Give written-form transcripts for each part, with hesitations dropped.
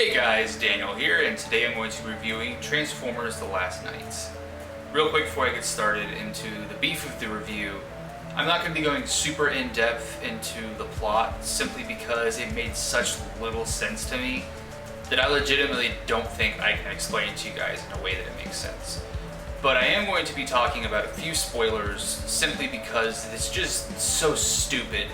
Hey guys, Daniel here, and today I'm going to be reviewing Transformers: The Last Knights. Real quick before I get started into the beef of the review, I'm not going to be going super in-depth into the plot simply because it made such little sense to me that I legitimately don't think I can explain it to you guys in a way that it makes sense. But I am going to be talking about a few spoilers simply because it's just so stupid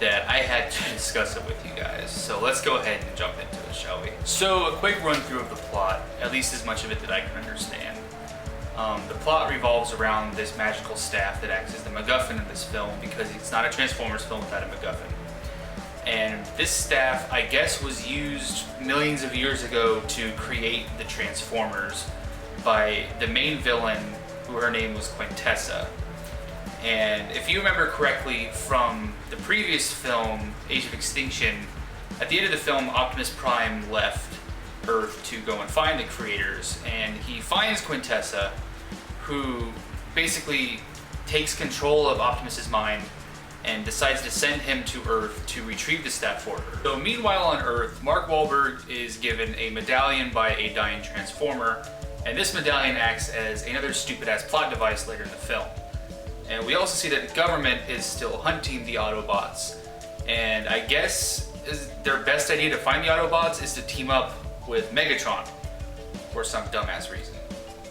that I had to discuss it with you guys. So let's go ahead and jump into it, shall we? So a quick run through of the plot, at least as much of it that I can understand. The plot revolves around this magical staff that acts as the MacGuffin in this film because it's not a Transformers film without a MacGuffin. And this staff, I guess, was used millions of years ago to create the Transformers by the main villain, who her name was Quintessa. And if you remember correctly from the previous film, Age of Extinction, at the end of the film, Optimus Prime left Earth to go and find the creators, and he finds Quintessa, who basically takes control of Optimus's mind and decides to send him to Earth to retrieve the staff for her. So meanwhile on Earth, Mark Wahlberg is given a medallion by a dying Transformer, and this medallion acts as another stupid-ass plot device later in the film. And we also see that the government is still hunting the Autobots. And I guess their best idea to find the Autobots is to team up with Megatron for some dumbass reason.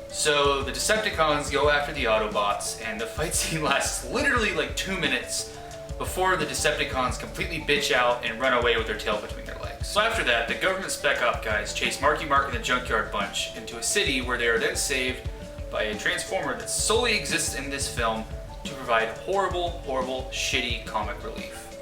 So the Decepticons go after the Autobots, and the fight scene lasts literally like 2 minutes before the Decepticons completely bitch out and run away with their tail between their legs. So after that, the government spec op guys chase Marky Mark and the Junkyard Bunch into a city where they are then saved by a Transformer that solely exists in this film to provide horrible, shitty comic relief.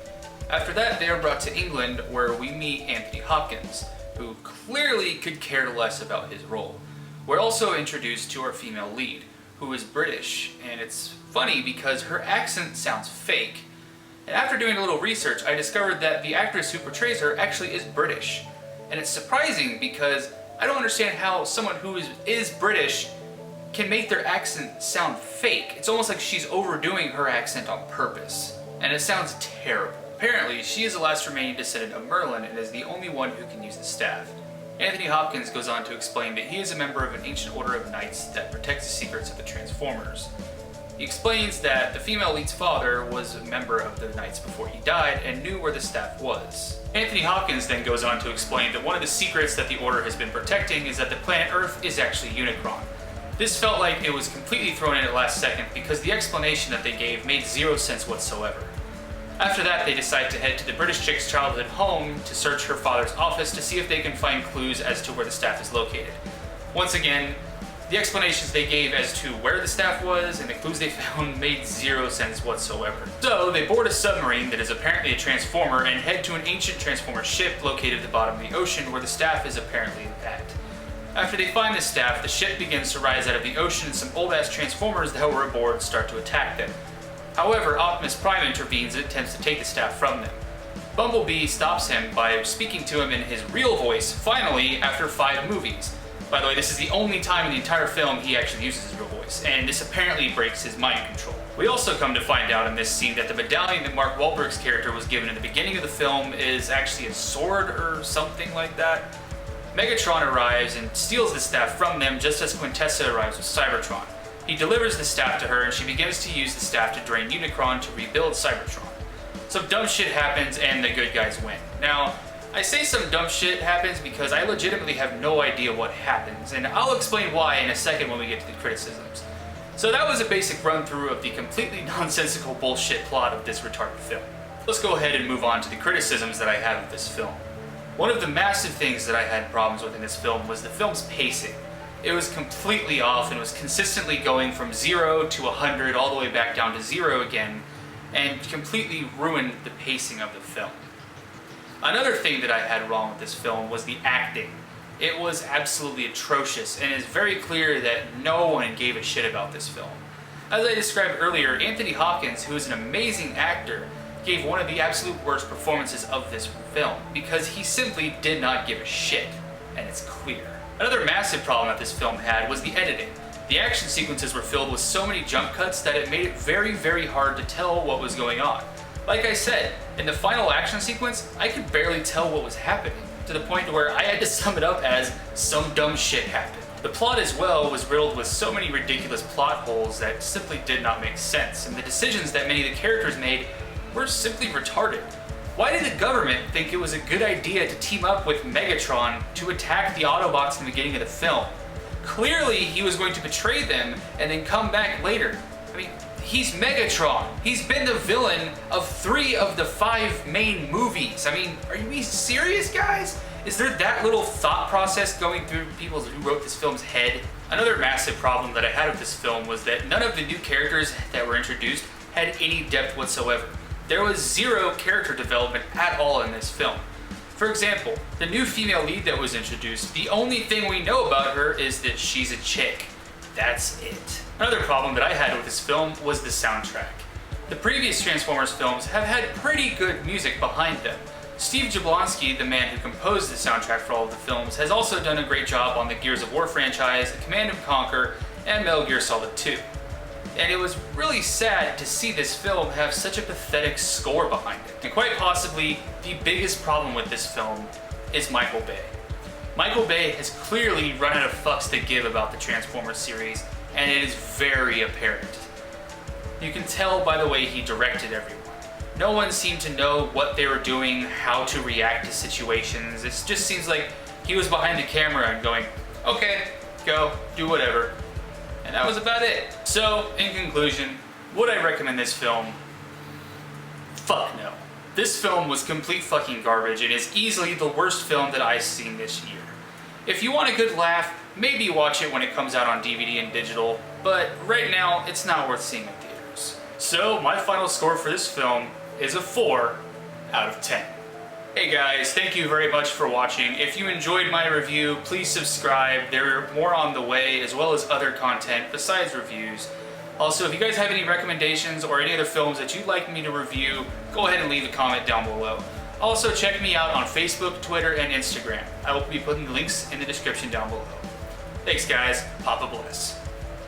After that, they are brought to England where we meet Anthony Hopkins, who clearly could care less about his role. We're also introduced to our female lead, who is British, and it's funny because her accent sounds fake. And after doing a little research, I discovered that the actress who portrays her actually is British. And it's surprising because I don't understand how someone who is British can make their accent sound fake. It's almost like she's overdoing her accent on purpose, and it sounds terrible. Apparently, she is the last remaining descendant of Merlin and is the only one who can use the staff. Anthony Hopkins goes on to explain that he is a member of an ancient order of knights that protects the secrets of the Transformers. He explains that the female lead's father was a member of the knights before he died and knew where the staff was. Anthony Hopkins then goes on to explain that one of the secrets that the order has been protecting is that the planet Earth is actually Unicron. This felt like it was completely thrown in at last second because the explanation that they gave made zero sense whatsoever. After that, they decide to head to the British chick's childhood home to search her father's office to see if they can find clues as to where the staff is located. Once again, the explanations they gave as to where the staff was and the clues they found made zero sense whatsoever. So they board a submarine that is apparently a Transformer and head to an ancient Transformer ship located at the bottom of the ocean where the staff is apparently intact. After they find the staff, the ship begins to rise out of the ocean and some old-ass Transformers that were aboard start to attack them. However, Optimus Prime intervenes and attempts to take the staff from them. Bumblebee stops him by speaking to him in his real voice, finally, after 5 movies. By the way, this is the only time in the entire film he actually uses his real voice, and this apparently breaks his mind control. We also come to find out in this scene that the medallion that Mark Wahlberg's character was given in the beginning of the film is actually a sword or something like that. Megatron arrives and steals the staff from them just as Quintessa arrives with Cybertron. He delivers the staff to her and she begins to use the staff to drain Unicron to rebuild Cybertron. Some dumb shit happens and the good guys win. Now, I say some dumb shit happens because I legitimately have no idea what happens, and I'll explain why in a second when we get to the criticisms. So that was a basic run through of the completely nonsensical bullshit plot of this retarded film. Let's go ahead and move on to the criticisms that I have of this film. One of the massive things that I had problems with in this film was the film's pacing. It was completely off and was consistently going from 0 to 100 all the way back down to 0 again, and completely ruined the pacing of the film. Another thing that I had wrong with this film was the acting. It was absolutely atrocious, and it's very clear that no one gave a shit about this film. As I described earlier, Anthony Hopkins, who is an amazing actor, gave one of the absolute worst performances of this film because he simply did not give a shit, and it's clear. Another massive problem that this film had was the editing. The action sequences were filled with so many jump cuts that it made it very hard to tell what was going on. Like I said, in the final action sequence, I could barely tell what was happening. to the point where I had to sum it up as some dumb shit happened. The plot as well was riddled with so many ridiculous plot holes that simply did not make sense, and the decisions that many of the characters made were simply retarded. Why did the government think it was a good idea to team up with Megatron to attack the Autobots in the beginning of the film? Clearly he was going to betray them and then come back later. I mean, he's Megatron. He's been the villain of 3 of the 5 main movies. I mean, are you being serious, guys? Is there that little thought process going through people who wrote this film's head? Another massive problem that I had with this film was that none of the new characters that were introduced had any depth whatsoever. There was 0 character development at all in this film. For example, the new female lead that was introduced, the only thing we know about her is that she's a chick. That's it. Another problem that I had with this film was the soundtrack. The previous Transformers films have had pretty good music behind them. Steve Jablonsky, the man who composed the soundtrack for all of the films, has also done a great job on the Gears of War franchise, Command & Conquer, and Metal Gear Solid 2. And it was really sad to see this film have such a pathetic score behind it. And quite possibly, the biggest problem with this film is Michael Bay. Michael Bay has clearly run out of fucks to give about the Transformers series, and it is very apparent. You can tell by the way he directed everyone. No one seemed to know what they were doing, how to react to situations. It just seems like he was behind the camera and going, okay, go, do whatever. And that was about it. So, in conclusion, would I recommend this film? Fuck no. This film was complete fucking garbage and is easily the worst film that I've seen this year. If you want a good laugh, maybe watch it when it comes out on DVD and digital, but right now, it's not worth seeing in theaters. So, my final score for this film is a 4 out of 10. Hey guys, thank you very much for watching. If you enjoyed my review, please subscribe. There are more on the way, as well as other content besides reviews. Also, if you guys have any recommendations or any other films that you'd like me to review, go ahead and leave a comment down below. Also, check me out on Facebook, Twitter, and Instagram. I will be putting the links in the description down below. Thanks guys, Papa bless.